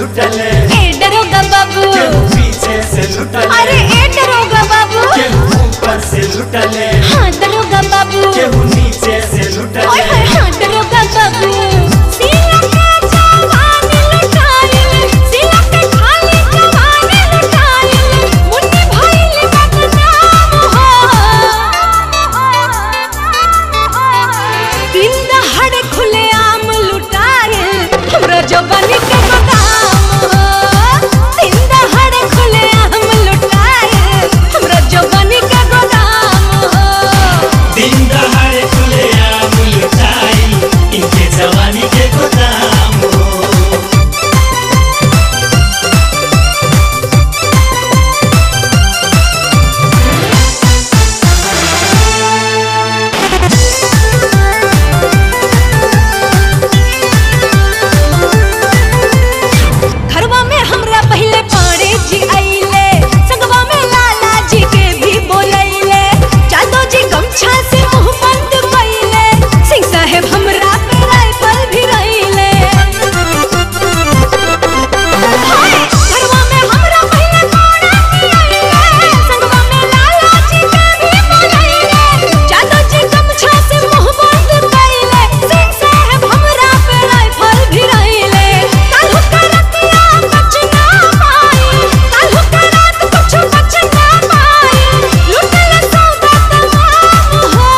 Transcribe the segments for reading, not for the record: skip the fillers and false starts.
लुटले, ए दरोगा बाबू केहू पीछे से लुटले, अरे ए दरोगा बाबू केहू ऊपर से लुटले, हाँ दरोगा बाबू केहू नीचे से लुटले। ओए होए हाँ दरोगा बाबू सिला के जवानी लुटाइल, सिला के खाली जवानी लुटाइल, मुन्नी भइल बदनाम हो। दिन दहाड़े खुलेआम लुटाइल, हमरा जवानी के गोदाम हो। दिन दहाड़े खुलेआम लुटाइल, हमरा जवानी के गोदाम हो। दिन दहाड़े खुलेआम लुटाइल, इनके जवानी के गोदाम हो। घरवा में हमरा पहले पाड़े जी आइले, संगवा में लाला जी के भी बोलैले, जादो जी गमछा से मुंह बंद कइले, सिंह साहेब हमरा पे राइफल भी रहिले। घरवा में हमरा पहले पाड़े जी आइले, संगवा में लाला जी के भी बोलैले, जादो जी गमछा से मुंह बंद कइले, सिंह साहेब हमरा पे राइफल भी रहिले। काल्हू करतिया बच ना पाई, काल्हू करात कुछ बच ना पाई, लुटल सौदा तमाम हो।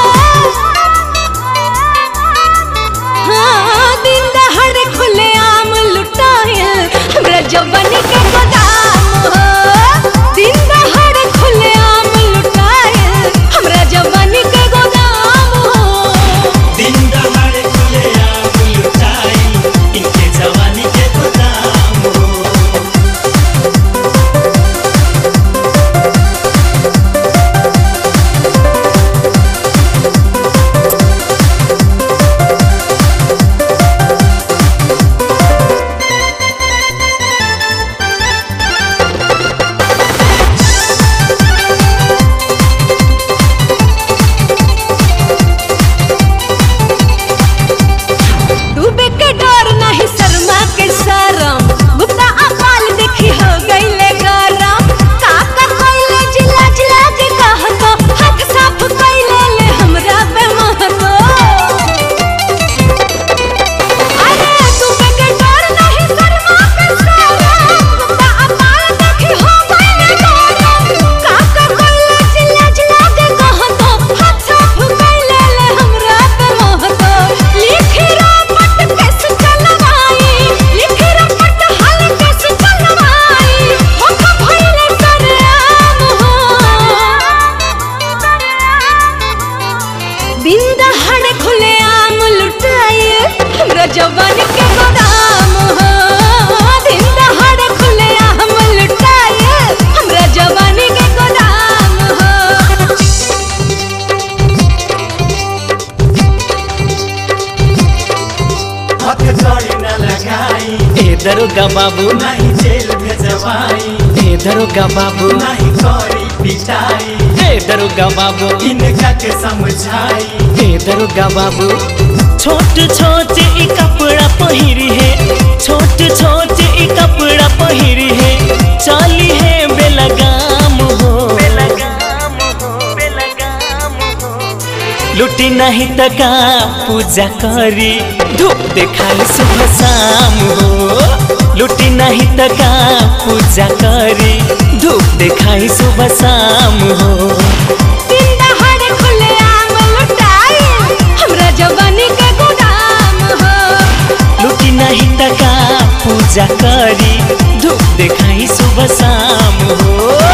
हाँ दिन दहाड़े खुलेआम लुटाइल, हमरा जवानी के गोदाम हो। दिन दहाड़े खुलेआम लुटाइल, हमरा जवानी के गोदाम हो। दिन दहाड़े खुलेआम लुटाइल, इनके जवानी के गोदाम हो। डूबे के डर नहीं शर्मा के शरम, गुप्ता अकाल देखी हो गईले गरम। काका कइले जिला जिला के कहतो, हाथ साफ कइले ले हमरा पे महतो। अरे डूबे के डर नहीं शर्मा के शरम, गुप्ता अकाल देखी हो गईले गरम। काका कइले जिला जिला के कहतो, हाथ साफ कइले ले हमरा पे महतो। लिखी रपट कैसे चलवाई, लिखी रपट हाल कैसे चलवाई, होख भइले सरेआम हो। दिन दहाड़े खुलेआम लुटाइल, हमरा जवानी के गोदाम हो। दिन दहाड़े खुलेआम लुटाइल, हमरा जवानी के गोदाम हो। हथ जोड़ी न लगाई, ए दरोगा बाबू नहीं जेल भेजवाई, ए दरोगा बाबू नहीं करी पिटाई, ए दरोगा बाबू इनका के समझाई। ए दरोगा बाबू छोट छोट ई कपड़ा पहिरी है, छोट छोट ई कपड़ा पहिरी है, चाली है बेलगाम हो, बेलगाम हो, बेलगाम हो। लुटी नहीं तका पूजा करी, धूप देखाई सुबह शाम हो। लुटी नहीं तका पूजा करी, धूप देखाई सुबह शाम हो। दिन दहाड़े खुलेआम लुटाइल, हमरा जवानी के गोदाम हो। लुटी नहीं तका पूजा करी, धूप देखाई सुबह शाम हो।